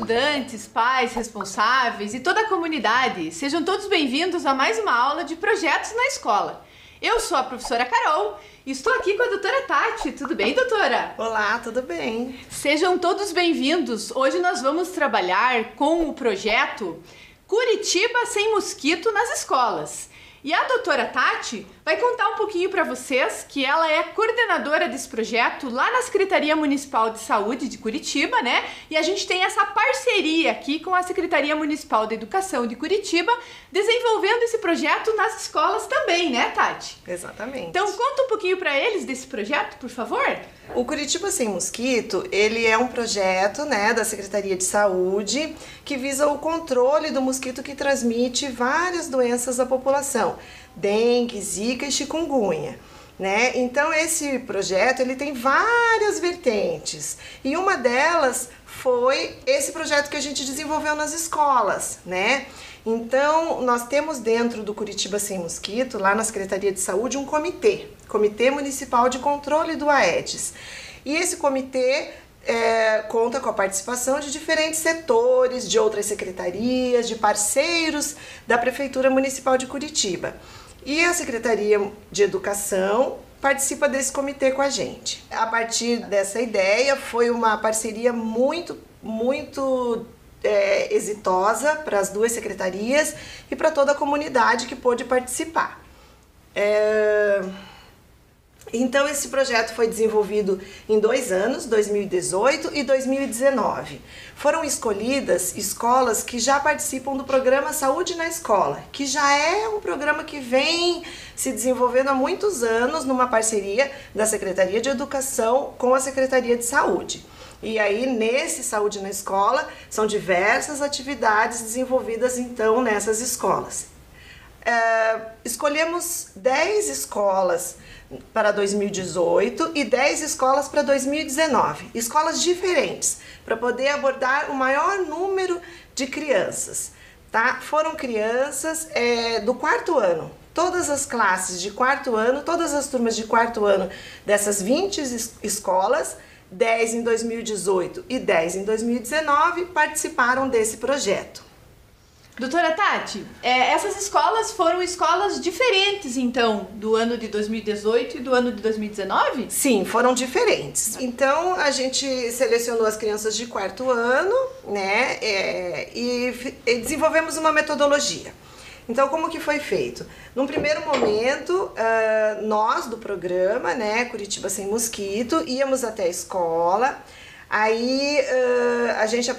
estudantes, pais, responsáveis e toda a comunidade, sejam todos bem-vindos a mais uma aula de projetos na escola. Eu sou a professora Carol e estou aqui com a doutora Tati. Tudo bem, doutora? Olá, tudo bem? Sejam todos bem-vindos. Hoje nós vamos trabalhar com o projeto Curitiba Sem Mosquito nas Escolas. E a doutora Tati vai contar um pouquinho para vocês que ela é coordenadora desse projeto lá na Secretaria Municipal de Saúde de Curitiba, né? E a gente tem essa parceria aqui com a Secretaria Municipal de Educação de Curitiba, desenvolvendo esse projeto nas escolas também, né, Tati? Exatamente. Então conta um pouquinho para eles desse projeto, por favor. O Curitiba Sem Mosquito, ele é um projeto, né, da Secretaria de Saúde que visa o controle do mosquito que transmite várias doenças à população, dengue, zika e chikungunya, né? Então esse projeto ele tem várias vertentes e uma delas foi esse projeto que a gente desenvolveu nas escolas, né? Então nós temos dentro do Curitiba Sem Mosquito, lá na Secretaria de Saúde, um Comitê Municipal de Controle do Aedes. E esse comitê conta com a participação de diferentes setores, de outras secretarias, de parceiros da Prefeitura Municipal de Curitiba. E a Secretaria de Educação participa desse comitê com a gente. A partir dessa ideia, foi uma parceria muito exitosa para as duas secretarias e para toda a comunidade que pôde participar. Então esse projeto foi desenvolvido em 2 anos, 2018 e 2019. Foram escolhidas escolas que já participam do programa Saúde na Escola, que já é um programa que vem se desenvolvendo há muitos anos numa parceria da Secretaria de Educação com a Secretaria de Saúde. E aí nesse Saúde na Escola são diversas atividades desenvolvidas então nessas escolas. Escolhemos 10 escolas para 2018 e 10 escolas para 2019, escolas diferentes, para poder abordar o maior número de crianças, tá? Foram crianças do 4º ano, todas as classes de 4º ano, todas as turmas de 4º ano dessas 20 escolas, 10 em 2018 e 10 em 2019 participaram desse projeto. Doutora Tati, essas escolas foram escolas diferentes, então, do ano de 2018 e do ano de 2019? Sim, foram diferentes. Então, a gente selecionou as crianças de 4º ano, né, e desenvolvemos uma metodologia. Então, como que foi feito? Num primeiro momento, nós do programa, né, Curitiba Sem Mosquito, íamos até a escola. Aí a gente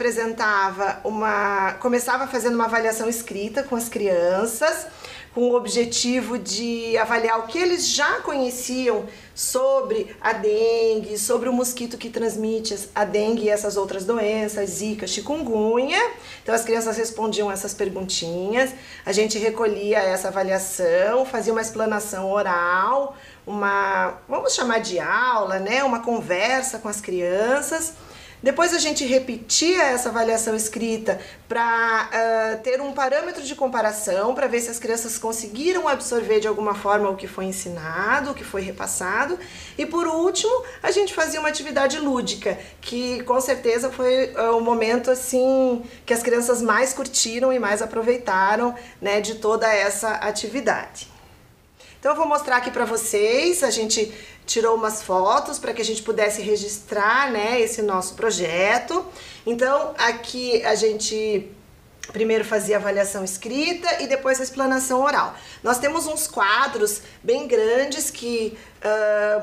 começava fazendo uma avaliação escrita com as crianças, com o objetivo de avaliar o que eles já conheciam sobre a dengue, sobre o mosquito que transmite a dengue e essas outras doenças, zika, chikungunya. Então as crianças respondiam essas perguntinhas, a gente recolhia essa avaliação, fazia uma explanação oral, vamos chamar de aula, né? Uma conversa com as crianças. Depois a gente repetia essa avaliação escrita para ter um parâmetro de comparação, para ver se as crianças conseguiram absorver de alguma forma o que foi ensinado, o que foi repassado. E por último, a gente fazia uma atividade lúdica, que com certeza foi o momento assim que as crianças mais curtiram e mais aproveitaram, né, de toda essa atividade. Então eu vou mostrar aqui para vocês, a gente tirou umas fotos para que a gente pudesse registrar, né, esse nosso projeto. Então aqui a gente primeiro fazia a avaliação escrita e depois a explanação oral. Nós temos uns quadros bem grandes que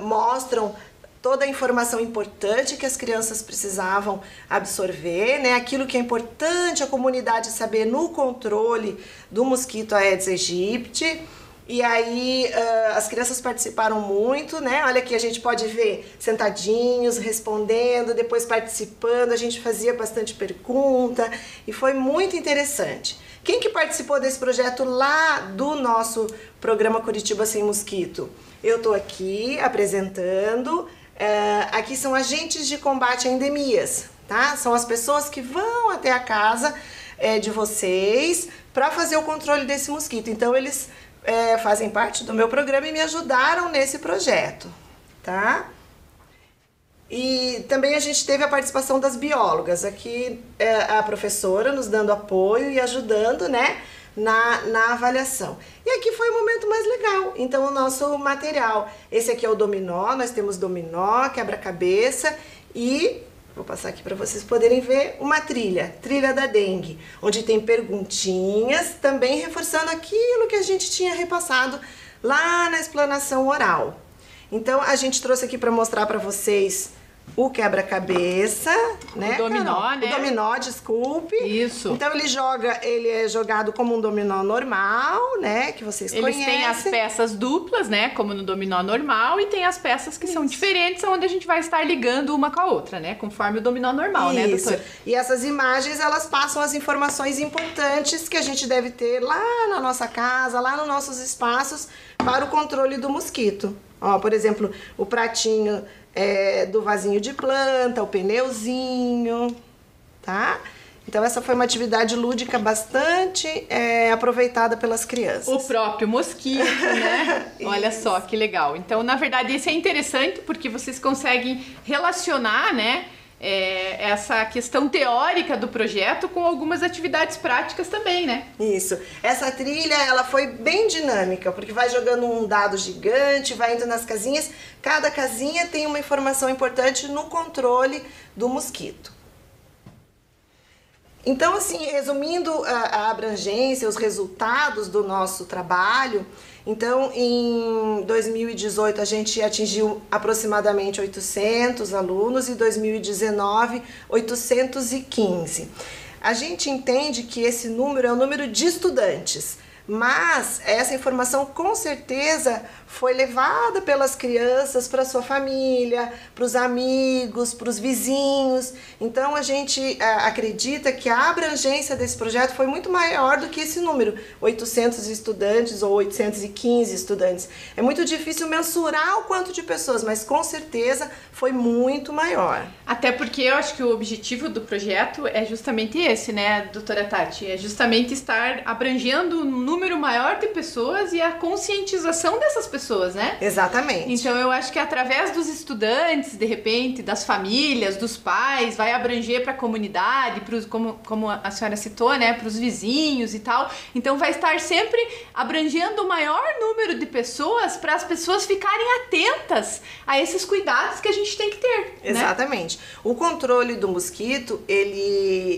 mostram toda a informação importante que as crianças precisavam absorver, né? Aquilo que é importante a comunidade saber no controle do mosquito Aedes aegypti. E aí as crianças participaram muito, né? Olha aqui, a gente pode ver sentadinhos, respondendo, depois participando, a gente fazia bastante pergunta e foi muito interessante. Quem que participou desse projeto lá do nosso programa Curitiba Sem Mosquito? Eu tô aqui apresentando, aqui são agentes de combate a endemias, tá? São as pessoas que vão até a casa de vocês para fazer o controle desse mosquito. Então eles fazem parte do meu programa e me ajudaram nesse projeto, tá? E também a gente teve a participação das biólogas, aqui a professora nos dando apoio e ajudando, né, na avaliação. E aqui foi o momento mais legal, então o nosso material, esse aqui é o dominó, nós temos dominó, quebra-cabeça e, vou passar aqui para vocês poderem ver, uma trilha da dengue, onde tem perguntinhas, também reforçando aquilo que a gente tinha repassado lá na explanação oral. Então a gente trouxe aqui para mostrar para vocês o quebra-cabeça, né? O dominó, né? O dominó, desculpe. Isso. Então ele é jogado como um dominó normal, né? Que vocês conhecem. Eles têm as peças duplas, né? Como no dominó normal, e tem as peças que são diferentes, onde a gente vai estar ligando uma com a outra, né? Conforme o dominó normal, né, doutora? E essas imagens, elas passam as informações importantes que a gente deve ter lá na nossa casa, lá nos nossos espaços, para o controle do mosquito. Ó, por exemplo, o pratinho do vasinho de planta, o pneuzinho, tá? Então essa foi uma atividade lúdica bastante aproveitada pelas crianças. O próprio mosquito, né? Olha só que legal. Então, na verdade, esse é interessante porque vocês conseguem relacionar, né, essa questão teórica do projeto com algumas atividades práticas também, né? Isso. Essa trilha, ela foi bem dinâmica, porque vai jogando um dado gigante, vai indo nas casinhas. Cada casinha tem uma informação importante no controle do mosquito. Então, assim, resumindo a abrangência, os resultados do nosso trabalho, então, em 2018, a gente atingiu aproximadamente 800 alunos e em 2019, 815. A gente entende que esse número é o número de estudantes, mas essa informação com certeza foi levada pelas crianças para sua família, para os amigos, para os vizinhos. Então a gente acredita que a abrangência desse projeto foi muito maior do que esse número, 800 estudantes ou 815 estudantes. É muito difícil mensurar o quanto de pessoas, mas com certeza foi muito maior. Até porque eu acho que o objetivo do projeto é justamente esse, né, doutora Tati? É justamente estar abrangendo um número maior de pessoas e a conscientização dessas pessoas, né? Exatamente. Então eu acho que através dos estudantes, de repente, das famílias, dos pais, vai abranger para a comunidade, como a senhora citou, né, para os vizinhos e tal. Então vai estar sempre abrangendo o maior número de pessoas para as pessoas ficarem atentas a esses cuidados que a gente tem que ter. Exatamente. Né? O controle do mosquito,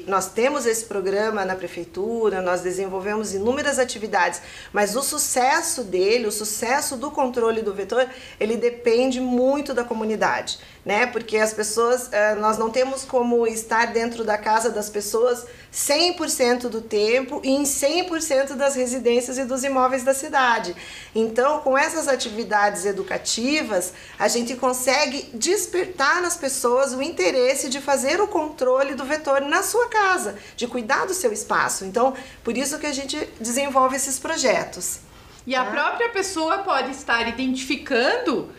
nós temos esse programa na prefeitura, nós desenvolvemos inúmeras atividades, mas o sucesso dele, o sucesso do controle do vetor, ele depende muito da comunidade, né? Porque as pessoas, nós não temos como estar dentro da casa das pessoas 100% do tempo e em 100% das residências e dos imóveis da cidade. Então, com essas atividades educativas, a gente consegue despertar nas pessoas o interesse de fazer o controle do vetor na sua casa, de cuidar do seu espaço. Então, por isso que a gente desenvolve esses projetos. E a própria pessoa pode estar identificando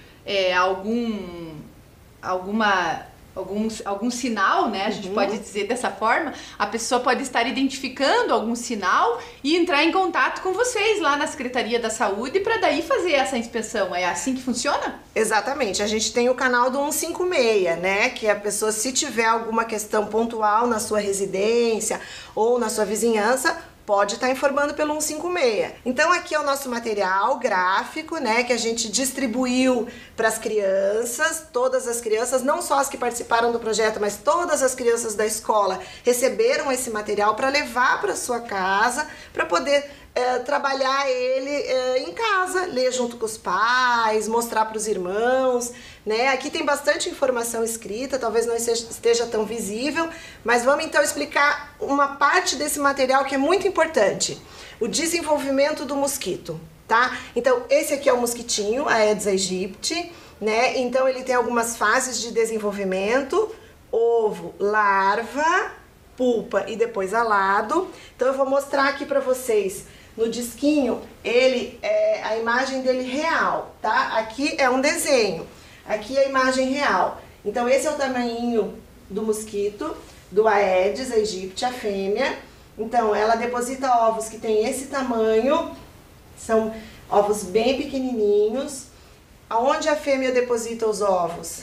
algum sinal, né? A gente pode dizer dessa forma. A pessoa pode estar identificando algum sinal e entrar em contato com vocês lá na Secretaria da Saúde para daí fazer essa inspeção. É assim que funciona? Exatamente. A gente tem o canal do 156, né? Que a pessoa, se tiver alguma questão pontual na sua residência ou na sua vizinhança, pode estar informando pelo 156. Então aqui é o nosso material gráfico, né, que a gente distribuiu para as crianças, todas as crianças, não só as que participaram do projeto, mas todas as crianças da escola receberam esse material para levar para sua casa, para poder trabalhar ele em casa, ler junto com os pais, mostrar para os irmãos, né? Aqui tem bastante informação escrita, talvez não esteja tão visível, mas vamos então explicar uma parte desse material que é muito importante, o desenvolvimento do mosquito, tá? Então esse aqui é o mosquitinho, a Aedes aegypti, né? Então ele tem algumas fases de desenvolvimento: ovo, larva, pulpa e depois alado. Então eu vou mostrar aqui para vocês. No disquinho, a imagem dele real, tá? Aqui é um desenho, aqui é a imagem real. Então esse é o tamanhinho do mosquito, do Aedes aegypti, a fêmea. Então ela deposita ovos que tem esse tamanho, são ovos bem pequenininhos. Aonde a fêmea deposita os ovos?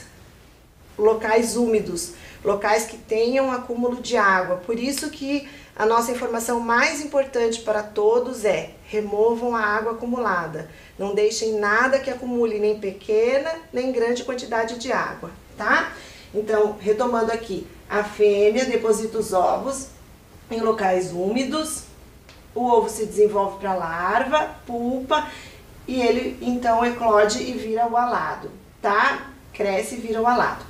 locais úmidos, locais que tenham acúmulo de água. Por isso que a nossa informação mais importante para todos é: removam a água acumulada. Não deixem nada que acumule nem pequena nem grande quantidade de água, tá? Então, retomando aqui, a fêmea deposita os ovos em locais úmidos, o ovo se desenvolve para larva, pupa, e ele então eclode e vira o alado, tá? Cresce e vira o alado.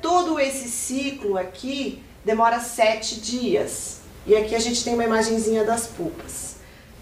Todo esse ciclo aqui demora 7 dias. E aqui a gente tem uma imagenzinha das pupas,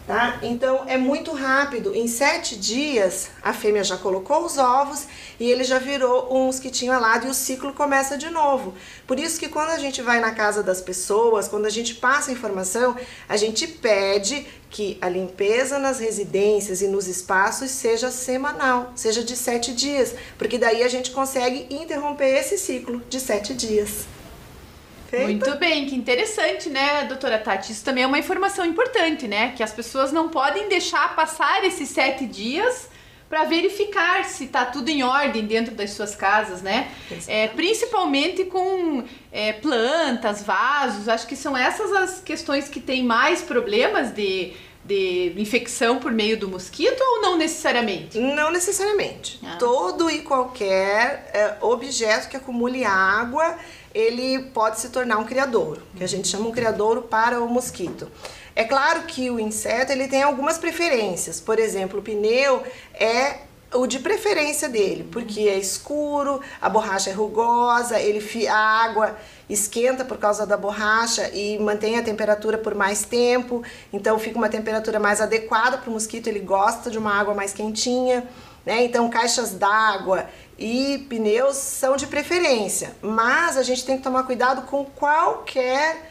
tá? Então é muito rápido. Em 7 dias a fêmea já colocou os ovos e ele já virou um mosquitinho alado e o ciclo começa de novo. Por isso que quando a gente vai na casa das pessoas, quando a gente passa informação, a gente pede que a limpeza nas residências e nos espaços seja semanal, seja de 7 dias, porque daí a gente consegue interromper esse ciclo de 7 dias. Feito? Muito bem, que interessante, né, doutora Tati? Isso também é uma informação importante, né? Que as pessoas não podem deixar passar esses 7 dias para verificar se está tudo em ordem dentro das suas casas, né? Principalmente com plantas, vasos, acho que são essas as questões que têm mais problemas de infecção por meio do mosquito ou não necessariamente? Não necessariamente. Todo e qualquer objeto que acumule água, ele pode se tornar um criadouro, que a gente chama um criadouro para o mosquito. É claro que o inseto ele tem algumas preferências. Por exemplo, o pneu é o de preferência dele, porque é escuro, a borracha é rugosa, a água esquenta por causa da borracha e mantém a temperatura por mais tempo, então fica uma temperatura mais adequada para o mosquito, ele gosta de uma água mais quentinha, né? Então caixas d'água e pneus são de preferência, mas a gente tem que tomar cuidado com qualquer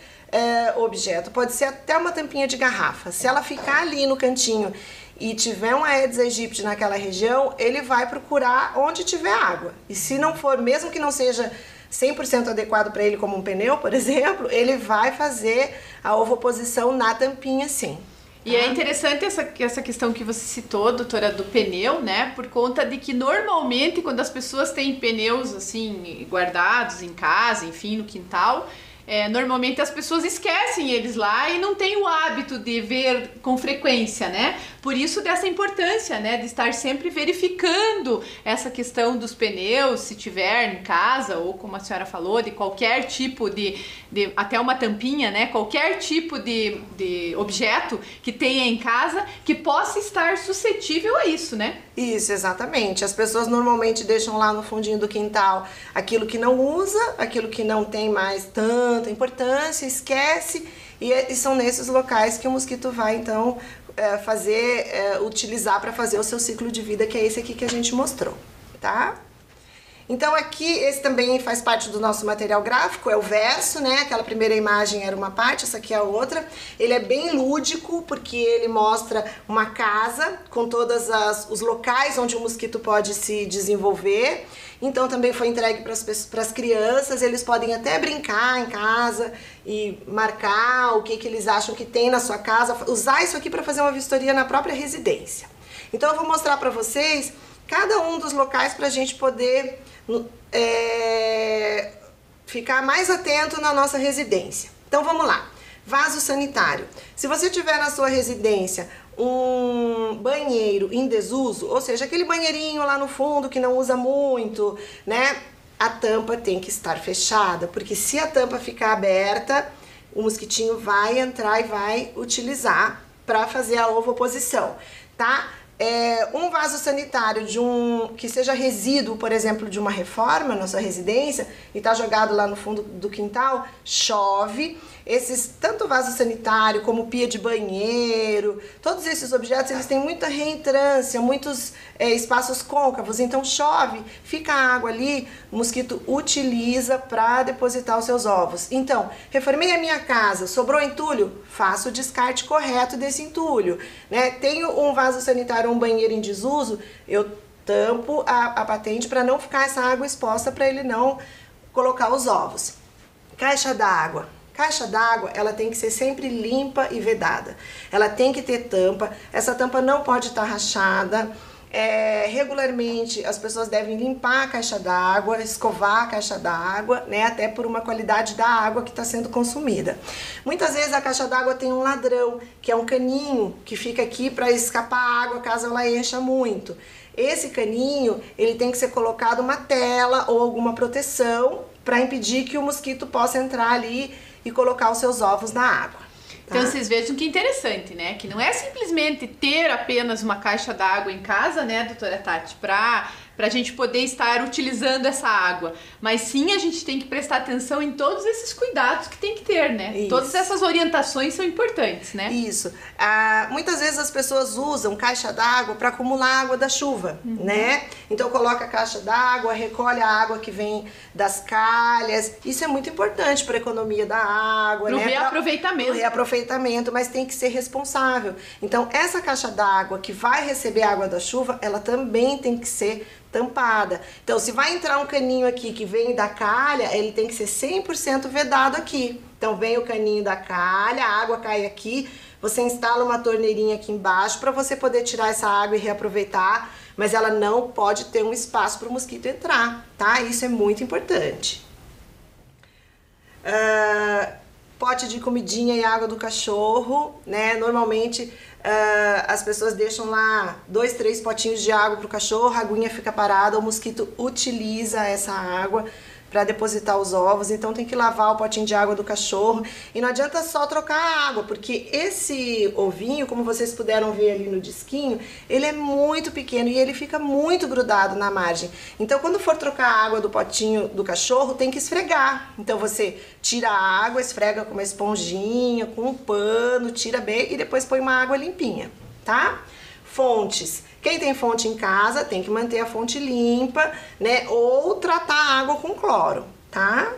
objeto, pode ser até uma tampinha de garrafa. Se ela ficar ali no cantinho e tiver um Aedes aegypti naquela região, ele vai procurar onde tiver água. E se não for, mesmo que não seja 100% adequado para ele como um pneu, por exemplo, ele vai fazer a ovoposição na tampinha sim. E é interessante essa questão que você citou, doutora, do pneu, né? Por conta de que normalmente quando as pessoas têm pneus assim guardados em casa, enfim, no quintal, normalmente as pessoas esquecem eles lá e não têm o hábito de ver com frequência, né? Por isso dessa importância, né, de estar sempre verificando essa questão dos pneus, se tiver em casa, ou como a senhora falou, de qualquer tipo de até uma tampinha, né, qualquer tipo de objeto que tenha em casa que possa estar suscetível a isso, né? Isso, exatamente. As pessoas normalmente deixam lá no fundinho do quintal aquilo que não usa, aquilo que não tem mais tanta importância, esquece, e são nesses locais que o mosquito vai então utilizar para fazer o seu ciclo de vida, que é esse aqui que a gente mostrou, tá? Então aqui, esse também faz parte do nosso material gráfico, é o verso, né? Aquela primeira imagem era uma parte, essa aqui é a outra. Ele é bem lúdico, porque ele mostra uma casa com todos os locais onde o mosquito pode se desenvolver. Então também foi entregue para as crianças, eles podem até brincar em casa e marcar o que eles acham que tem na sua casa, usar isso aqui para fazer uma vistoria na própria residência. Então eu vou mostrar para vocês cada um dos locais para a gente poder ficar mais atento na nossa residência. Então vamos lá. Vaso sanitário. Se você tiver na sua residência um banheiro em desuso, ou seja, aquele banheirinho lá no fundo que não usa muito, né? A tampa tem que estar fechada, porque se a tampa ficar aberta, o mosquitinho vai entrar e vai utilizar para fazer a ovoposição, tá? Um vaso sanitário que seja resíduo, por exemplo, de uma reforma na sua residência e está jogado lá no fundo do quintal, chove. Tanto vaso sanitário como pia de banheiro, todos esses objetos eles têm muita reentrância, muitos espaços côncavos, então chove, fica a água ali, o mosquito utiliza para depositar os seus ovos. Então, reformei a minha casa, sobrou entulho, faço o descarte correto desse entulho, né? Tenho um vaso sanitário, um banheiro em desuso, eu tampo a patente para não ficar essa água exposta, para ele não colocar os ovos. Caixa d'água. Caixa d'água, ela tem que ser sempre limpa e vedada. Ela tem que ter tampa, essa tampa não pode estar rachada, Regularmente as pessoas devem limpar a caixa d'água, escovar a caixa d'água, né, até por uma qualidade da água que está sendo consumida. Muitas vezes a caixa d'água tem um ladrão, que é um caninho que fica aqui para escapar a água caso ela encha muito. Esse caninho, ele tem que ser colocado uma tela ou alguma proteção para impedir que o mosquito possa entrar ali e colocar os seus ovos na água. Então vocês vejam que interessante, né? Que não é simplesmente ter apenas uma caixa d'água em casa, né, doutora Tati, pra gente poder estar utilizando essa água. Mas sim, a gente tem que prestar atenção em todos esses cuidados que tem que ter, né? Isso. Todas essas orientações são importantes, né? Isso. Muitas vezes as pessoas usam caixa d'água para acumular água da chuva, né? Então coloca a caixa d'água, recolhe a água que vem das calhas. Isso é muito importante para a economia da água, Pro né? reaproveitamento. Pro reaproveitamento, mas tem que ser responsável. Então essa caixa d'água que vai receber água da chuva, ela também tem que ser tampada. Então, se vai entrar um caninho aqui que vem da calha, ele tem que ser 100% vedado aqui. Então, vem o caninho da calha, a água cai aqui, você instala uma torneirinha aqui embaixo para você poder tirar essa água e reaproveitar, mas ela não pode ter um espaço para o mosquito entrar, tá? Isso é muito importante. Pote de comidinha e água do cachorro, né? Normalmente as pessoas deixam lá 2, 3 potinhos de água pro cachorro, a aguinha fica parada, o mosquito utiliza essa água para depositar os ovos, então tem que lavar o potinho de água do cachorro. E não adianta só trocar a água, porque esse ovinho, como vocês puderam ver ali no disquinho, ele é muito pequeno e ele fica muito grudado na margem. Então quando for trocar a água do potinho do cachorro, tem que esfregar. Então você tira a água, esfrega com uma esponjinha, com um pano, tira bem e depois põe uma água limpinha, tá? Fontes. Quem tem fonte em casa tem que manter a fonte limpa, né? Ou tratar a água com cloro, tá?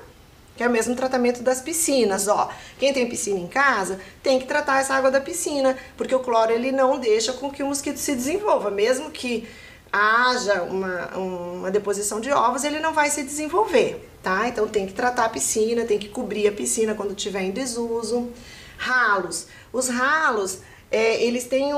Que é o mesmo tratamento das piscinas, ó. Quem tem piscina em casa tem que tratar essa água da piscina, porque o cloro ele não deixa com que o mosquito se desenvolva. Mesmo que haja uma deposição de ovos, ele não vai se desenvolver, tá? Então tem que tratar a piscina, tem que cobrir a piscina quando tiver em desuso. Ralos. Os ralos... eles têm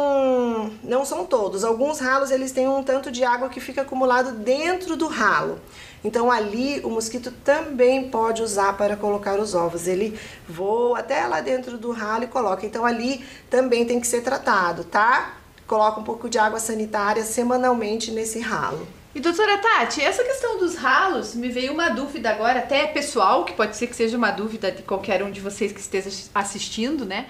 não são todos, alguns ralos eles têm um tanto de água que fica acumulado dentro do ralo. Então ali o mosquito também pode usar para colocar os ovos. Ele voa até lá dentro do ralo e coloca. Então ali também tem que ser tratado, tá? Coloca um pouco de água sanitária semanalmente nesse ralo. E doutora Tati, essa questão dos ralos, me veio uma dúvida agora, até pessoal, que pode ser que seja uma dúvida de qualquer um de vocês que esteja assistindo, né?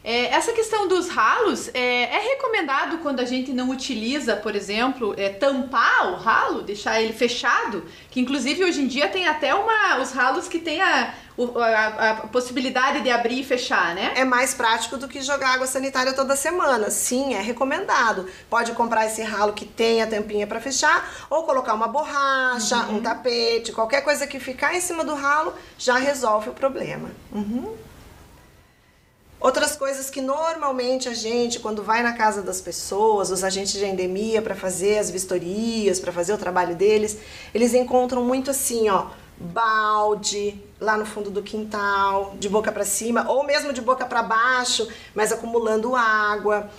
Essa questão dos ralos, é recomendado quando a gente não utiliza, por exemplo, tampar o ralo, deixar ele fechado, que inclusive hoje em dia tem até os ralos que tem a possibilidade de abrir e fechar, né? É mais prático do que jogar água sanitária toda semana. Sim, é recomendado. Pode comprar esse ralo que tem a tampinha para fechar ou colocar uma borracha, um tapete, qualquer coisa que ficar em cima do ralo já resolve o problema. Outras coisas que normalmente a gente, quando vai na casa das pessoas, os agentes de endemia para fazer as vistorias, para fazer o trabalho deles, eles encontram muito assim, ó, balde lá no fundo do quintal, de boca para cima, ou mesmo de boca para baixo, mas acumulando água,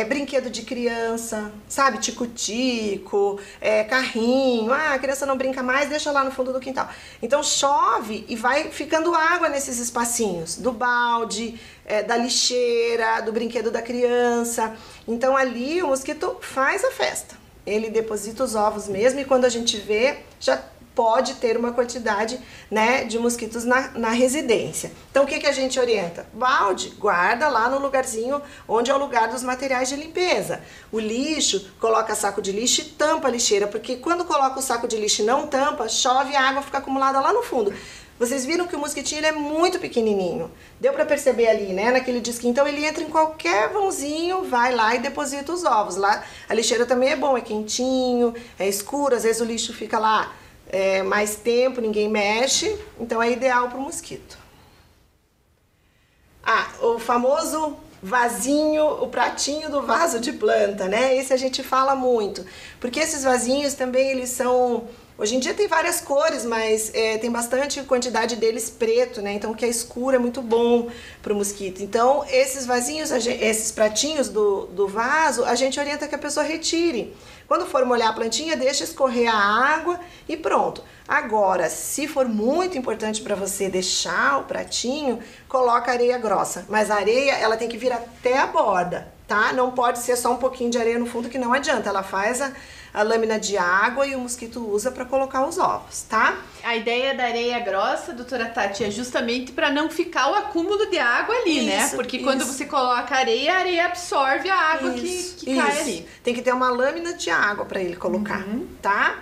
brinquedo de criança, sabe, tico-tico, carrinho, a criança não brinca mais, deixa lá no fundo do quintal. Então chove e vai ficando água nesses espacinhos, do balde, da lixeira, do brinquedo da criança. Então ali o mosquito faz a festa, ele deposita os ovos mesmo e quando a gente vê, já pode ter uma quantidade, né, de mosquitos na residência. Então o que a gente orienta? Balde, guarda lá no lugarzinho onde é o lugar dos materiais de limpeza. O lixo, coloca saco de lixo e tampa a lixeira, porque quando coloca o saco de lixo e não tampa, chove e a água fica acumulada lá no fundo. Vocês viram que o mosquitinho ele é muito pequenininho. Deu para perceber ali, né, naquele disquinho. Então ele entra em qualquer vãozinho, vai lá e deposita os ovos. Lá a lixeira também é bom, é quentinho, é escuro, às vezes o lixo fica lá mais tempo, ninguém mexe, então é ideal para o mosquito. O famoso vasinho, o pratinho do vaso de planta, né? Esse a gente fala muito, porque esses vasinhos também eles são Hoje em dia tem várias cores, mas tem bastante quantidade deles preto, né? Então o que é escuro é muito bom para o mosquito. Então esses vasinhos, esses pratinhos do vaso, a gente orienta que a pessoa retire. Quando for molhar a plantinha, deixa escorrer a água e pronto. Agora, se for muito importante para você deixar o pratinho, coloca areia grossa. Mas a areia, ela tem que vir até a borda, tá? Não pode ser só um pouquinho de areia no fundo, que não adianta. Ela faz a lâmina de água e o mosquito usa para colocar os ovos, tá? A ideia da areia grossa, doutora Tati, é justamente para não ficar o acúmulo de água ali, né? Porque quando você coloca a areia absorve a água que cai ali. Tem que ter uma lâmina de água para ele colocar, tá?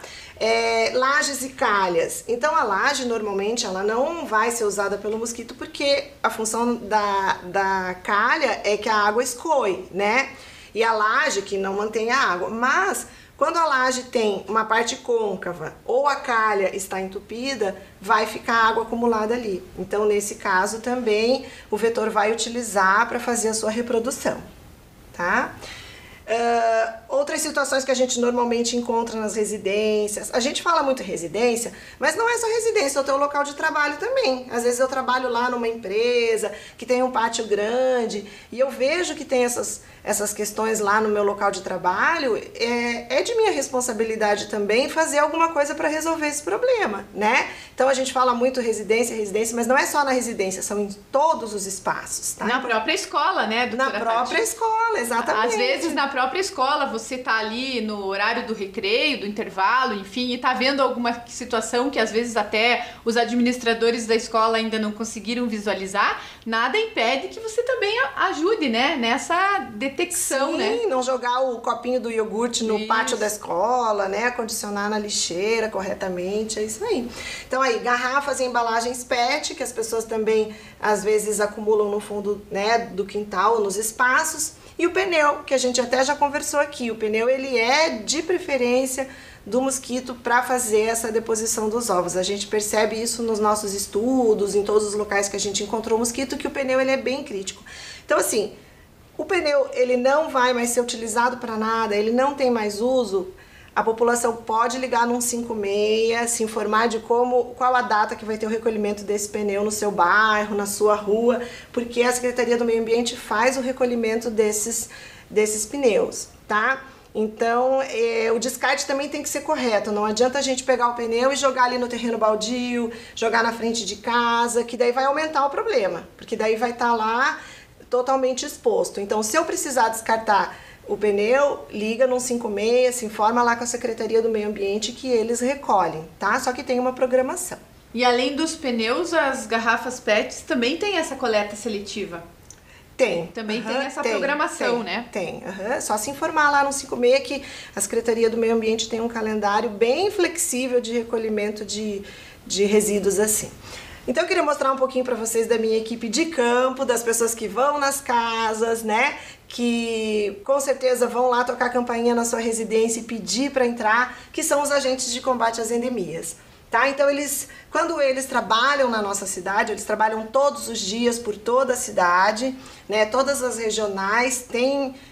Lajes e calhas. Então a laje normalmente ela não vai ser usada pelo mosquito porque a função da calha é que a água escoe, né? E a laje que não mantém a água. Mas quando a laje tem uma parte côncava ou a calha está entupida, vai ficar água acumulada ali. Então nesse caso também o vetor vai utilizar para fazer a sua reprodução, tá? Outras situações que a gente normalmente encontra nas residências, a gente fala muito residência, mas não é só residência, é o teu local de trabalho também. Às vezes eu trabalho lá numa empresa que tem um pátio grande e eu vejo que tem essas questões lá no meu local de trabalho, é de minha responsabilidade também fazer alguma coisa para resolver esse problema, né? Então a gente fala muito residência, mas não é só na residência, são em todos os espaços, tá? Na própria escola, né, doutora Na própria escola, exatamente. Às vezes na própria escola você tá ali no horário do recreio, do intervalo, enfim, e tá vendo alguma situação que às vezes até os administradores da escola ainda não conseguiram visualizar, nada impede que você também ajude, né, nessa detecção, Sim, né? Não jogar o copinho do iogurte no pátio da escola, né, acondicionar na lixeira corretamente, é isso aí. Então aí, garrafas e embalagens PET, que as pessoas também às vezes acumulam no fundo, né, do quintal, nos espaços. E o pneu, que a gente até já conversou aqui, o pneu ele é de preferência do mosquito para fazer essa deposição dos ovos. A gente percebe isso nos nossos estudos, em todos os locais que a gente encontrou mosquito, que o pneu ele é bem crítico. Então assim, o pneu ele não vai mais ser utilizado para nada, ele não tem mais uso. A população pode ligar no 156, se informar de qual a data que vai ter o recolhimento desse pneu no seu bairro, na sua rua, porque a Secretaria do Meio Ambiente faz o recolhimento desses pneus, tá? Então, o descarte também tem que ser correto, não adianta a gente pegar o pneu e jogar ali no terreno baldio, jogar na frente de casa, que daí vai aumentar o problema, porque daí vai estar lá totalmente exposto. Então, se eu precisar descartar o pneu, liga no 156, se informa lá com a Secretaria do Meio Ambiente que eles recolhem, tá? Só que tem uma programação. E além dos pneus, as garrafas PETs também tem essa coleta seletiva? Tem. Também tem essa programação, né? Tem. Só se informar lá no 156 que a Secretaria do Meio Ambiente tem um calendário bem flexível de recolhimento de resíduos assim. Então eu queria mostrar um pouquinho para vocês da minha equipe de campo, das pessoas que vão nas casas, né? Que com certeza vão lá tocar a campainha na sua residência e pedir para entrar, que são os agentes de combate às endemias. Tá? Então quando eles trabalham na nossa cidade, eles trabalham todos os dias por toda a cidade, né? Todas as regionais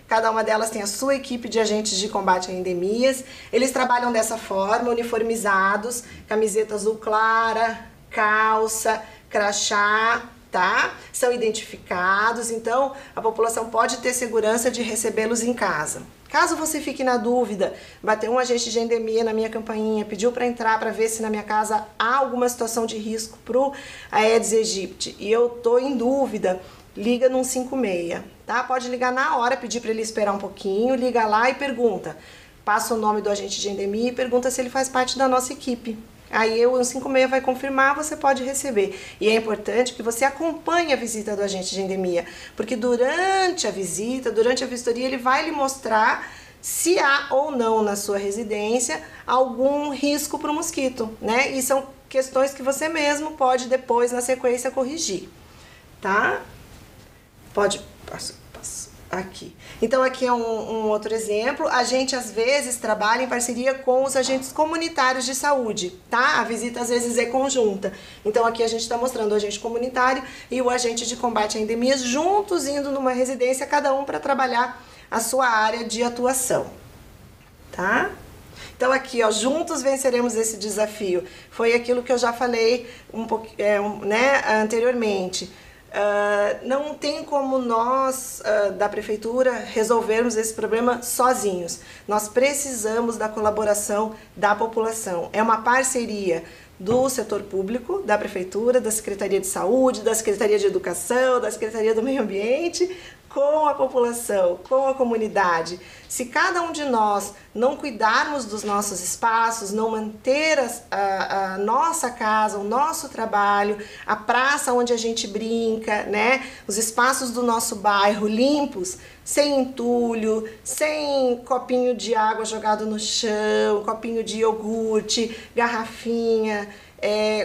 cada uma delas tem a sua equipe de agentes de combate a endemias. Eles trabalham dessa forma, uniformizados, camiseta azul clara, calça, crachá, tá? São identificados, então a população pode ter segurança de recebê-los em casa. Caso você fique na dúvida, bateu um agente de endemia na minha campainha, pediu para entrar para ver se na minha casa há alguma situação de risco pro Aedes aegypti e eu tô em dúvida, liga no 156, tá? Pode ligar na hora, pedir para ele esperar um pouquinho, liga lá e pergunta. Passa o nome do agente de endemia e pergunta se ele faz parte da nossa equipe. Aí o 156 vai confirmar, você pode receber. E é importante que você acompanhe a visita do agente de endemia, porque durante a visita, durante a vistoria, ele vai lhe mostrar se há ou não na sua residência algum risco para o mosquito, né? E são questões que você mesmo pode depois, na sequência, corrigir, tá? Pode, passo aqui. Então aqui é um outro exemplo. A gente às vezes trabalha em parceria com os agentes comunitários de saúde, tá? A visita às vezes é conjunta. Então aqui a gente está mostrando o agente comunitário e o agente de combate a endemias juntos indo numa residência, cada um para trabalhar a sua área de atuação, tá? Então aqui, ó, juntos venceremos esse desafio. Foi aquilo que eu já falei anteriormente. Não tem como nós, da prefeitura, resolvermos esse problema sozinhos. Nós precisamos da colaboração da população. É uma parceria do setor público, da prefeitura, da Secretaria de Saúde, da Secretaria de Educação, da Secretaria do Meio Ambiente, com a população, com a comunidade. Se cada um de nós não cuidarmos dos nossos espaços, não manter a nossa casa, o nosso trabalho, a praça onde a gente brinca, né, os espaços do nosso bairro limpos, sem entulho, sem copinho de água jogado no chão, copinho de iogurte, garrafinha,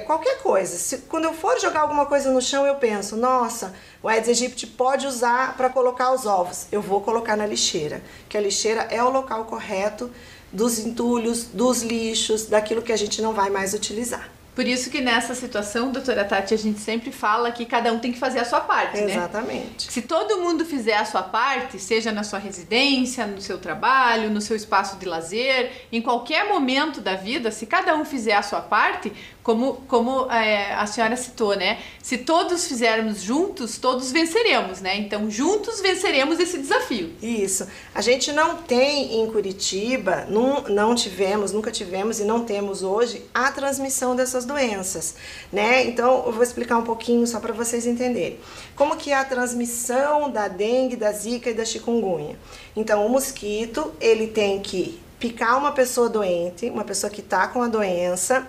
qualquer coisa. Quando eu for jogar alguma coisa no chão, eu penso, nossa, o Aedes aegypti pode usar para colocar os ovos. Eu vou colocar na lixeira, que a lixeira é o local correto dos entulhos, dos lixos, daquilo que a gente não vai mais utilizar. Por isso que nessa situação, doutora Tati, a gente sempre fala que cada um tem que fazer a sua parte, né? Exatamente. Se todo mundo fizer a sua parte, seja na sua residência, no seu trabalho, no seu espaço de lazer, em qualquer momento da vida, se cada um fizer a sua parte, como a senhora citou, né? Se todos fizermos juntos, todos venceremos, né? Então, juntos venceremos esse desafio. Isso. A gente não tem em Curitiba, nunca tivemos e não temos hoje a transmissão dessas doenças, né? Então, eu vou explicar um pouquinho só para vocês entenderem. Como que é a transmissão da dengue, da zika e da chikungunya? Então, o mosquito, ele tem que picar uma pessoa doente, uma pessoa que está com a doença,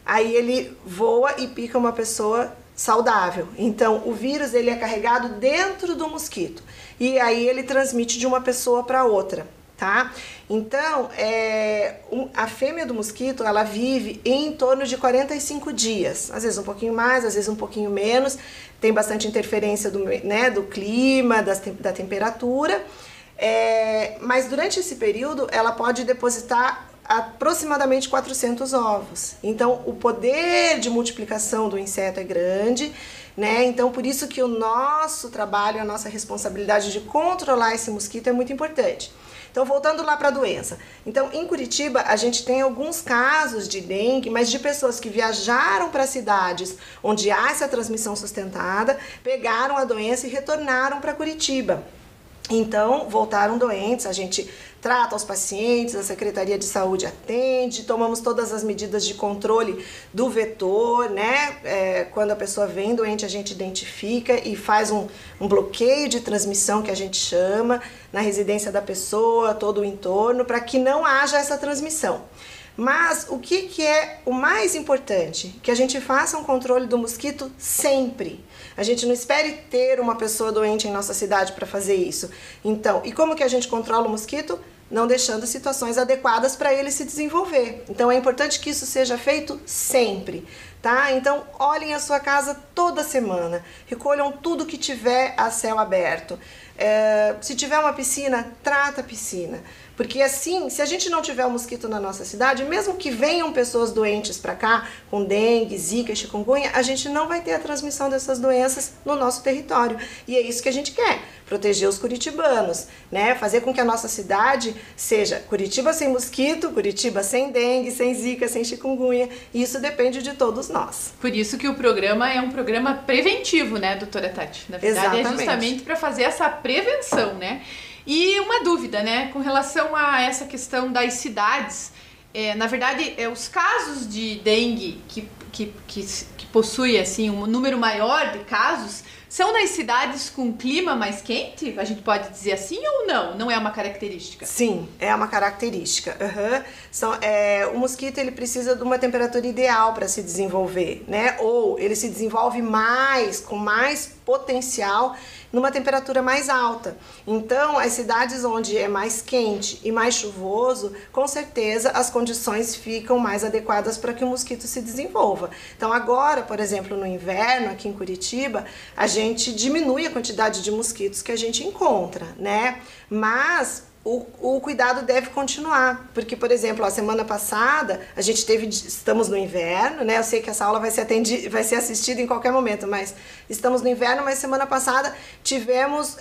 aí ele voa e pica uma pessoa saudável. Então, o vírus ele é carregado dentro do mosquito e aí ele transmite de uma pessoa para outra, tá? Então, a fêmea do mosquito, ela vive em torno de 45 dias, às vezes um pouquinho mais, às vezes um pouquinho menos, tem bastante interferência do clima, da temperatura, mas durante esse período ela pode depositar aproximadamente 400 ovos. Então, o poder de multiplicação do inseto é grande, né? Então, por isso que o nosso trabalho, a nossa responsabilidade de controlar esse mosquito é muito importante. Então, voltando lá para a doença. Então, em Curitiba, a gente tem alguns casos de dengue, mas de pessoas que viajaram para cidades onde há essa transmissão sustentada, pegaram a doença e retornaram para Curitiba. Então, voltaram doentes, a gente trata os pacientes, a Secretaria de Saúde atende, tomamos todas as medidas de controle do vetor, né? Quando a pessoa vem doente, a gente identifica e faz um bloqueio de transmissão, que a gente chama, na residência da pessoa, todo o entorno, para que não haja essa transmissão. Mas o que é o mais importante? Que a gente faça um controle do mosquito sempre. A gente não espere ter uma pessoa doente em nossa cidade para fazer isso. Então, e como que a gente controla o mosquito? Não deixando situações adequadas para ele se desenvolver. Então, é importante que isso seja feito sempre, tá? Então, olhem a sua casa toda semana. Recolham tudo que tiver a céu aberto. Se tiver uma piscina, trata a piscina. Porque assim, se a gente não tiver o mosquito na nossa cidade, mesmo que venham pessoas doentes para cá, com dengue, zika e chikungunya, a gente não vai ter a transmissão dessas doenças no nosso território. E é isso que a gente quer, proteger os curitibanos, né? Fazer com que a nossa cidade seja Curitiba sem mosquito, Curitiba sem dengue, sem zika, sem chikungunya. E isso depende de todos nós. Por isso que o programa é um programa preventivo, né, doutora Tati? Na verdade, exatamente. É justamente para fazer essa prevenção, né? E uma dúvida, né, com relação a essa questão das cidades, na verdade, os casos de dengue que possui assim, um número maior de casos, são nas cidades com clima mais quente? A gente pode dizer assim ou não? Não é uma característica? Sim, é uma característica. O mosquito ele precisa de uma temperatura ideal para se desenvolver, né? Ou ele se desenvolve mais, com mais potencial numa temperatura mais alta. Então, as cidades onde é mais quente e mais chuvoso, com certeza as condições ficam mais adequadas para que o mosquito se desenvolva. Então, agora, por exemplo, no inverno, aqui em Curitiba, a gente diminui a quantidade de mosquitos que a gente encontra, né? Mas o cuidado deve continuar, porque, por exemplo, a semana passada a gente estamos no inverno, né? Eu sei que essa aula vai ser assistida em qualquer momento, mas estamos no inverno, mas semana passada tivemos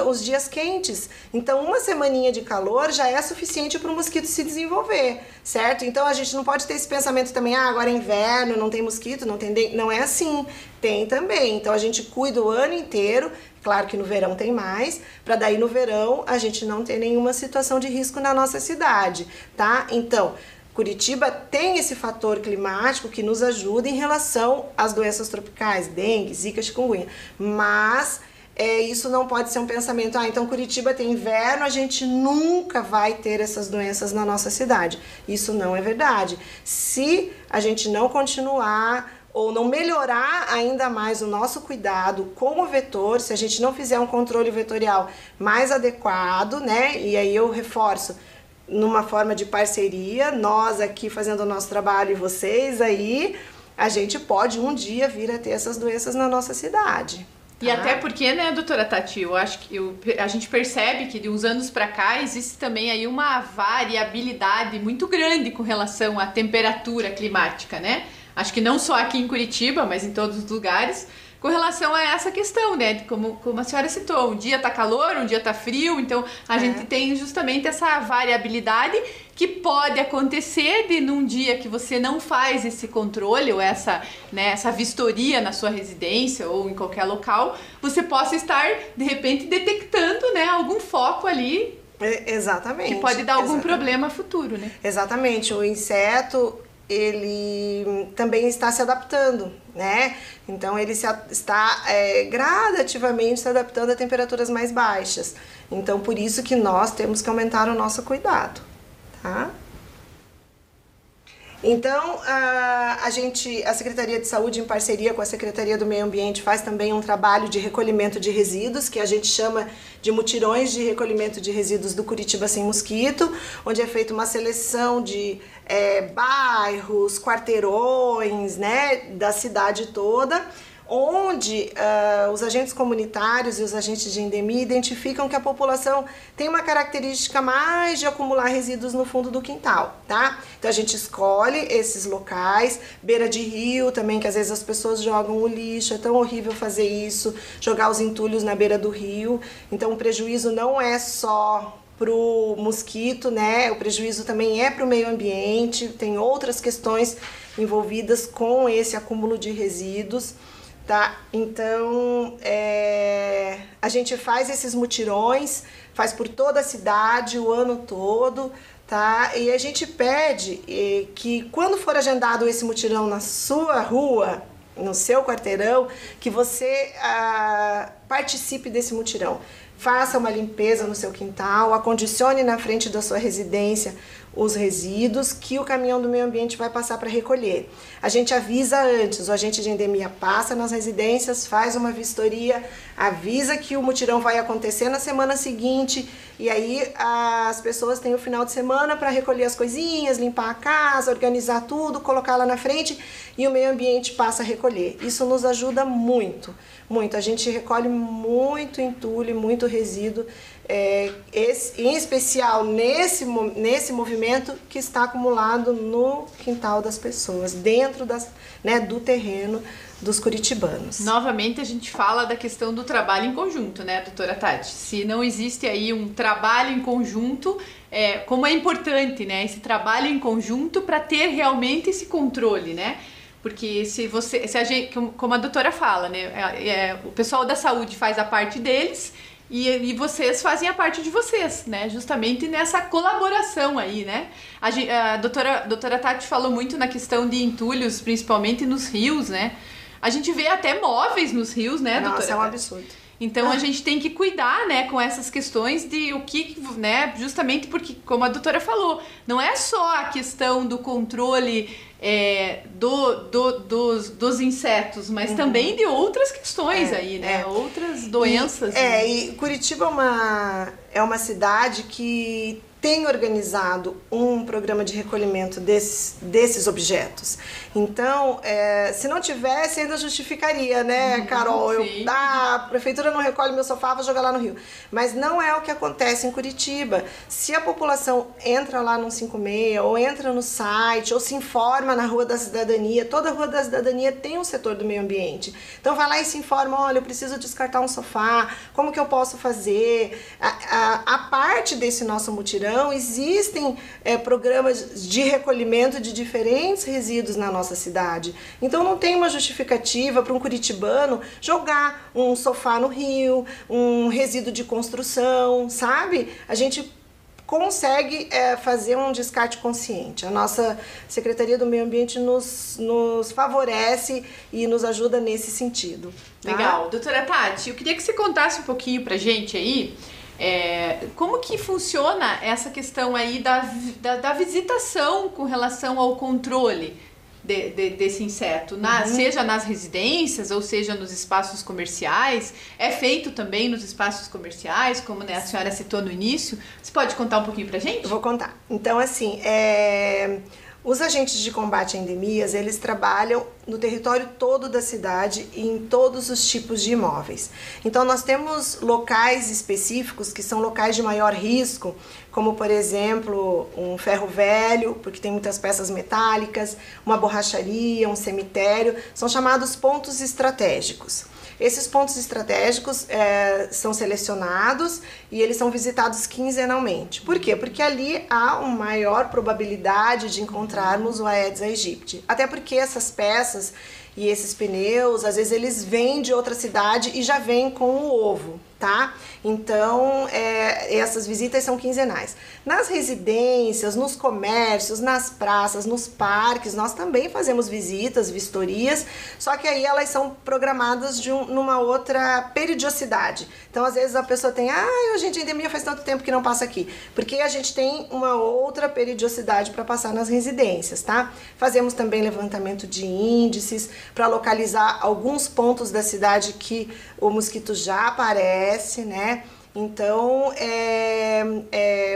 os dias quentes, então uma semaninha de calor já é suficiente para o mosquito se desenvolver, certo? Então a gente não pode ter esse pensamento também, agora é inverno, não tem mosquito, não tem dengue, não é assim, tem também, então a gente cuida o ano inteiro. Claro que no verão tem mais, para daí no verão a gente não ter nenhuma situação de risco na nossa cidade, tá? Então, Curitiba tem esse fator climático que nos ajuda em relação às doenças tropicais, dengue, zika, chikungunya, mas isso não pode ser um pensamento, então Curitiba tem inverno, a gente nunca vai ter essas doenças na nossa cidade. Isso não é verdade. Se a gente não continuar ou não melhorar ainda mais o nosso cuidado com o vetor, se a gente não fizer um controle vetorial mais adequado, né? E aí eu reforço, numa forma de parceria, nós aqui fazendo o nosso trabalho e vocês aí, a gente pode um dia vir a ter essas doenças na nossa cidade. E até porque, né, doutora Tati, eu acho que a gente percebe que de uns anos para cá existe também aí uma variabilidade muito grande com relação à temperatura climática, né? Acho que não só aqui em Curitiba, mas em todos os lugares, com relação a essa questão, né? Como a senhora citou, um dia tá calor, um dia tá frio, então a gente tem justamente essa variabilidade que pode acontecer de num dia que você não faz esse controle ou essa vistoria na sua residência ou em qualquer local, você possa estar, de repente, detectando, né, algum foco ali. Exatamente. Que pode dar algum problema futuro, né? Exatamente. O inseto, ele também está se adaptando, né? Então ele está gradativamente se adaptando a temperaturas mais baixas. Então por isso que nós temos que aumentar o nosso cuidado, tá? Então a Secretaria de Saúde, em parceria com a Secretaria do Meio Ambiente, faz também um trabalho de recolhimento de resíduos, que a gente chama de mutirões de recolhimento de resíduos do Curitiba Sem Mosquito, onde é feita uma seleção de bairros, quarteirões, né, da cidade toda, onde os agentes comunitários e os agentes de endemia identificam que a população tem uma característica mais de acumular resíduos no fundo do quintal, tá? Então a gente escolhe esses locais, beira de rio também, que às vezes as pessoas jogam o lixo, é tão horrível fazer isso, jogar os entulhos na beira do rio. Então o prejuízo não é só pro mosquito, né? O prejuízo também é pro meio ambiente, tem outras questões envolvidas com esse acúmulo de resíduos. Tá? Então, a gente faz esses mutirões, faz por toda a cidade, o ano todo, tá? E a gente pede que quando for agendado esse mutirão na sua rua, no seu quarteirão, que você participe desse mutirão. Faça uma limpeza no seu quintal, acondicione na frente da sua residência os resíduos que o caminhão do meio ambiente vai passar para recolher. A gente avisa antes, o agente de endemia passa nas residências, faz uma vistoria, avisa que o mutirão vai acontecer na semana seguinte, e aí as pessoas têm o final de semana para recolher as coisinhas, limpar a casa, organizar tudo, colocar lá na frente, e o meio ambiente passa a recolher. Isso nos ajuda muito, muito. A gente recolhe muito entulho, muito resíduo, em especial nesse movimento que está acumulado no quintal das pessoas, dentro do terreno dos curitibanos. Novamente a gente fala da questão do trabalho em conjunto, né, doutora Tati? Se não existe aí um trabalho em conjunto, como é importante, né, esse trabalho em conjunto para ter realmente esse controle, né? Porque se a gente, como a doutora fala, né, o pessoal da saúde faz a parte deles e vocês fazem a parte de vocês, né? Justamente nessa colaboração aí, né? A doutora Tati falou muito na questão de entulhos, principalmente nos rios, né? A gente vê até móveis nos rios, né, doutora? Nossa, é um absurdo. Então a gente tem que cuidar, né, com essas questões de o que, né, justamente porque, como a doutora falou, não é só a questão do controle dos insetos, mas também de outras questões aí, né, outras doenças. E Curitiba é uma cidade que tem organizado um programa de recolhimento desses objetos. Então, se não tivesse, ainda justificaria, né, Carol? A prefeitura não recolhe meu sofá, vou jogar lá no rio. Mas não é o que acontece em Curitiba. Se a população entra lá no 156, ou entra no site, ou se informa na Rua da Cidadania, toda a Rua da Cidadania tem um setor do meio ambiente. Então vai lá e se informa, olha, eu preciso descartar um sofá, como que eu posso fazer? A parte desse nosso mutirão, existem programas de recolhimento de diferentes resíduos na nossa cidade. Então não tem uma justificativa para um curitibano jogar um sofá no rio, um resíduo de construção, sabe? A gente consegue fazer um descarte consciente. A nossa Secretaria do Meio Ambiente nos favorece e nos ajuda nesse sentido. Tá? Legal. Doutora Tati, eu queria que você contasse um pouquinho pra gente aí como que funciona essa questão aí da visitação com relação ao controle desse inseto, seja nas residências ou seja nos espaços comerciais. É feito também nos espaços comerciais, como a senhora citou no início. Você pode contar um pouquinho pra gente? Eu vou contar. Então, assim, os agentes de combate a endemias, eles trabalham no território todo da cidade e em todos os tipos de imóveis. Então nós temos locais específicos que são locais de maior risco, como por exemplo um ferro velho, porque tem muitas peças metálicas, uma borracharia, um cemitério, são chamados pontos estratégicos. Esses pontos estratégicos são selecionados e eles são visitados quinzenalmente. Por quê? Porque ali há uma maior probabilidade de encontrarmos o Aedes aegypti. Até porque essas peças e esses pneus, às vezes eles vêm de outra cidade e já vêm com o ovo, tá? Então, essas visitas são quinzenais. Nas residências, nos comércios, nas praças, nos parques, nós também fazemos visitas, vistorias, só que aí elas são programadas numa outra periodicidade. Então, às vezes a pessoa tem, gente, a endemia faz tanto tempo que não passa aqui, porque a gente tem uma outra periodicidade para passar nas residências, tá? Fazemos também levantamento de índices para localizar alguns pontos da cidade que o mosquito já aparece, né? Então,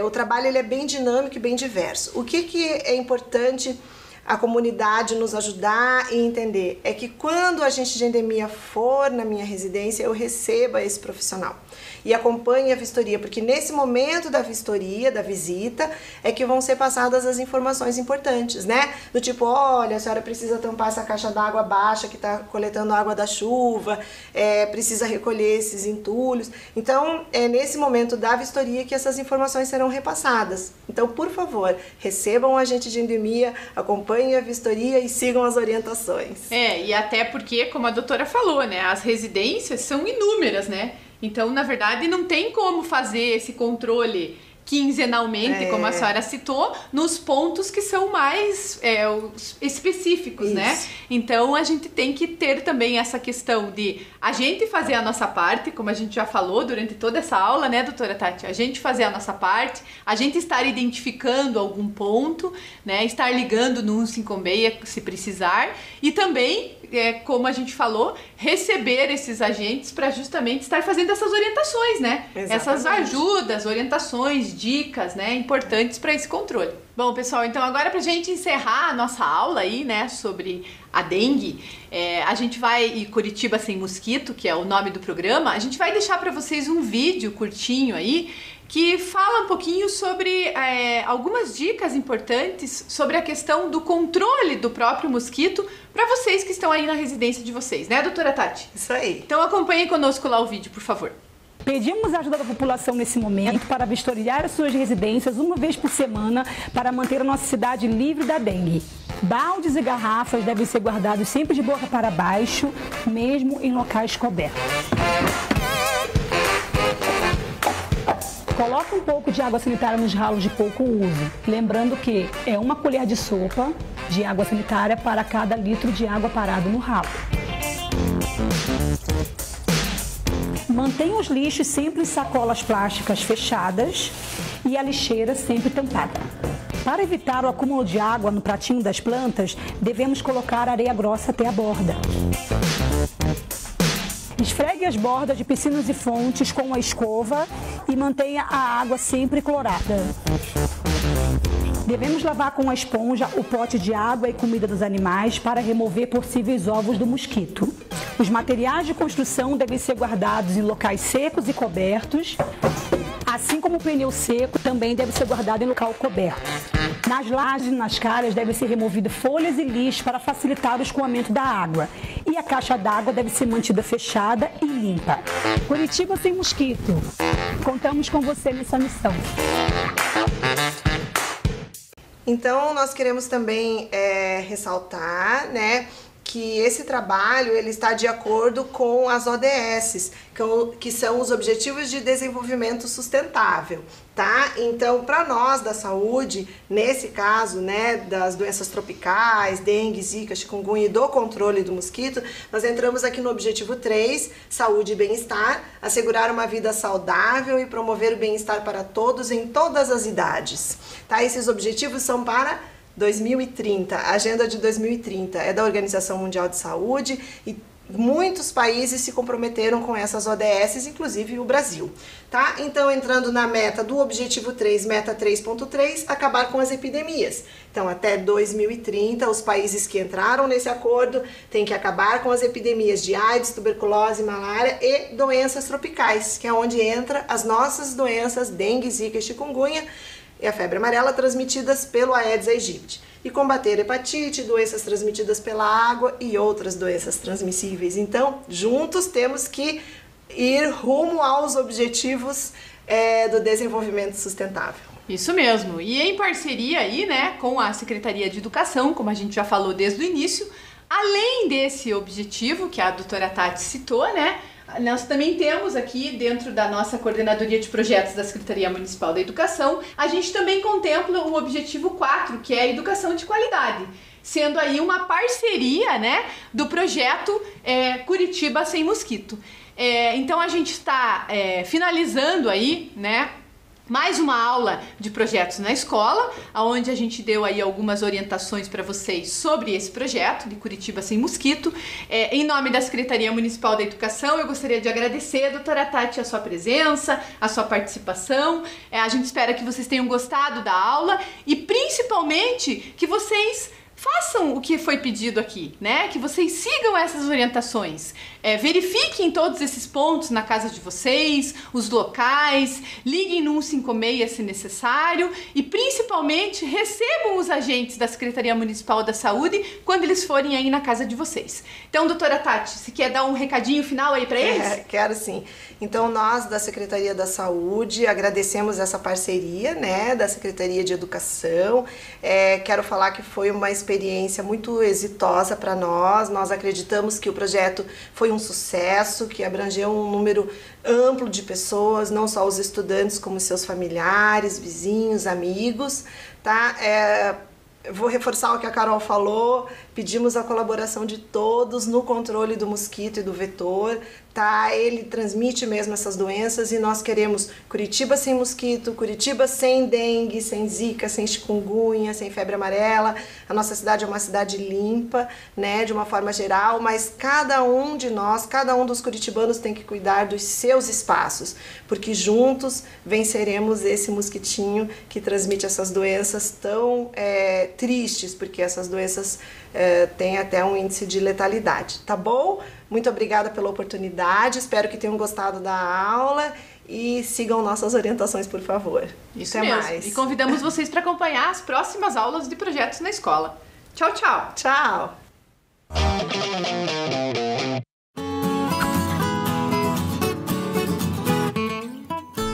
o trabalho ele é bem dinâmico e bem diverso. O que é importante a comunidade nos ajudar e entender é que quando a agente de endemia for na minha residência, eu receba esse profissional e acompanhe a vistoria, porque nesse momento da vistoria, da visita, é que vão ser passadas as informações importantes, né? Do tipo, olha, a senhora precisa tampar essa caixa d'água baixa que está coletando água da chuva, precisa recolher esses entulhos. Então, é nesse momento da vistoria que essas informações serão repassadas. Então, por favor, recebam o agente de endemia, acompanhem a vistoria e sigam as orientações. E até porque, como a doutora falou, né, as residências são inúmeras, né? Então, na verdade, não tem como fazer esse controle quinzenalmente, como a senhora citou, nos pontos que são mais específicos, né? Então, a gente tem que ter também essa questão de a gente fazer a nossa parte, como a gente já falou durante toda essa aula, né, doutora Tati? A gente fazer a nossa parte, a gente estar identificando algum ponto, né? Estar ligando no 156 se precisar e também, como a gente falou, receber esses agentes para justamente estar fazendo essas orientações, né? Exatamente. Essas ajudas, orientações, dicas, né, importantes para esse controle. Bom, pessoal, então agora pra gente encerrar a nossa aula aí, né, sobre a dengue, a gente vai, e Curitiba Sem Mosquito, que é o nome do programa, a gente vai deixar para vocês um vídeo curtinho aí, que fala um pouquinho sobre algumas dicas importantes sobre a questão do controle do próprio mosquito para vocês que estão aí na residência de vocês, né, doutora Tati? Isso aí. Então acompanhem conosco lá o vídeo, por favor. Pedimos a ajuda da população nesse momento para vistoriar as suas residências uma vez por semana para manter a nossa cidade livre da dengue. Baldes e garrafas devem ser guardados sempre de boca para baixo, mesmo em locais cobertos. Coloque um pouco de água sanitária nos ralos de pouco uso, lembrando que é 1 colher de sopa de água sanitária para cada litro de água parado no ralo. Mantenha os lixos sempre em sacolas plásticas fechadas e a lixeira sempre tampada. Para evitar o acúmulo de água no pratinho das plantas, devemos colocar areia grossa até a borda. Esfregue as bordas de piscinas e fontes com a escova e mantenha a água sempre clorada. Devemos lavar com a esponja o pote de água e comida dos animais para remover possíveis ovos do mosquito. Os materiais de construção devem ser guardados em locais secos e cobertos, assim como o pneu seco também deve ser guardado em local coberto. Nas lajes e nas calhas devem ser removidas folhas e lixo para facilitar o escoamento da água. E a caixa d'água deve ser mantida fechada e limpa. Curitiba sem mosquito. Contamos com você nessa missão. Então, nós queremos também ressaltar, né, que esse trabalho ele está de acordo com as ODS, que são os Objetivos de Desenvolvimento Sustentável, tá? Então, para nós da saúde, nesse caso, né, das doenças tropicais, dengue, zika, chikungunya e do controle do mosquito, nós entramos aqui no objetivo 3, saúde e bem-estar, assegurar uma vida saudável e promover o bem-estar para todos em todas as idades, tá? Esses objetivos são para 2030, a Agenda de 2030 é da Organização Mundial de Saúde e muitos países se comprometeram com essas ODS, inclusive o Brasil, tá? Então, entrando na meta do objetivo 3, meta 3.3, acabar com as epidemias. Então, até 2030, os países que entraram nesse acordo têm que acabar com as epidemias de AIDS, tuberculose, malária e doenças tropicais, que é onde entra as nossas doenças dengue, zika e chikungunya, e a febre amarela transmitidas pelo Aedes aegypti. E combater hepatite, doenças transmitidas pela água e outras doenças transmissíveis. Então, juntos temos que ir rumo aos objetivos do desenvolvimento sustentável. Isso mesmo. E em parceria aí, né, com a Secretaria de Educação, como a gente já falou desde o início, além desse objetivo que a doutora Tati citou, né, nós também temos aqui, dentro da nossa Coordenadoria de Projetos da Secretaria Municipal da Educação, a gente também contempla o objetivo 4, que é a educação de qualidade, sendo aí uma parceria, né, do projeto Curitiba Sem Mosquito. Então a gente está finalizando aí, né, mais uma aula de projetos na escola, onde a gente deu aí algumas orientações para vocês sobre esse projeto de Curitiba Sem Mosquito. Em nome da Secretaria Municipal da Educação, eu gostaria de agradecer, doutora Tati, a sua presença, a sua participação. A gente espera que vocês tenham gostado da aula e principalmente que vocês façam o que foi pedido aqui, né? Que vocês sigam essas orientações. Verifiquem todos esses pontos na casa de vocês, os locais, liguem no 156 se necessário e principalmente recebam os agentes da Secretaria Municipal da Saúde quando eles forem aí na casa de vocês. Então, doutora Tati, você quer dar um recadinho final aí para eles? Quero sim. Então, nós da Secretaria da Saúde agradecemos essa parceria, né, da Secretaria de Educação. Quero falar que foi uma experiência muito exitosa para nós. Nós acreditamos que o projeto foi um sucesso, que abrangeu um número amplo de pessoas, não só os estudantes, como seus familiares, vizinhos, amigos, tá? Vou reforçar o que a Carol falou, pedimos a colaboração de todos no controle do mosquito e do vetor, tá? Ele transmite mesmo essas doenças e nós queremos Curitiba sem mosquito, Curitiba sem dengue, sem zika, sem chikungunya, sem febre amarela. A nossa cidade é uma cidade limpa, né, de uma forma geral, mas cada um de nós, cada um dos curitibanos tem que cuidar dos seus espaços, porque juntos venceremos esse mosquitinho que transmite essas doenças tão tristes, porque essas doenças têm até um índice de letalidade, tá bom? Muito obrigada pela oportunidade, espero que tenham gostado da aula e sigam nossas orientações, por favor. Isso mesmo. Mais. E convidamos vocês para acompanhar as próximas aulas de projetos na escola. Tchau, tchau! Tchau!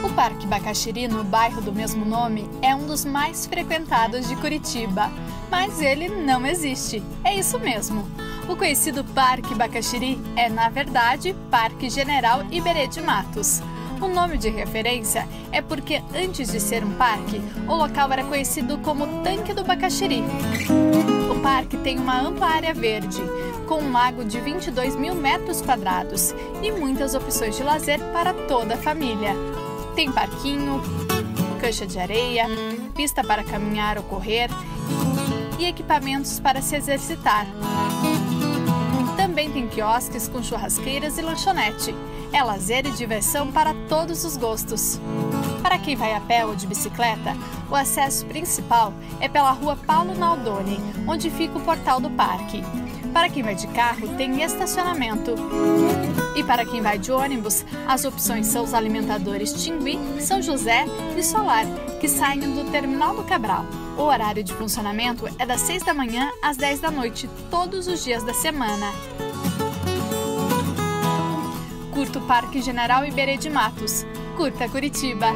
O Parque Bacaxiri, no bairro do mesmo nome, é um dos mais frequentados de Curitiba, mas ele não existe. É isso mesmo. O conhecido Parque Bacaxiri é, na verdade, Parque General Iberê de Matos. O nome de referência é porque, antes de ser um parque, o local era conhecido como Tanque do Bacaxiri. O parque tem uma ampla área verde, com um lago de 22 mil metros quadrados e muitas opções de lazer para toda a família. Tem parquinho, cancha de areia, pista para caminhar ou correr e equipamentos para se exercitar. Também tem quiosques com churrasqueiras e lanchonete. É lazer e diversão para todos os gostos. Para quem vai a pé ou de bicicleta, o acesso principal é pela rua Paulo Naldoni, onde fica o portal do parque. Para quem vai de carro, tem estacionamento. E para quem vai de ônibus, as opções são os alimentadores Tingui, São José e Solar, que saem do Terminal do Cabral. O horário de funcionamento é das 6 da manhã às 10 da noite, todos os dias da semana. Curta o Parque General Iberê de Matos. Curta Curitiba!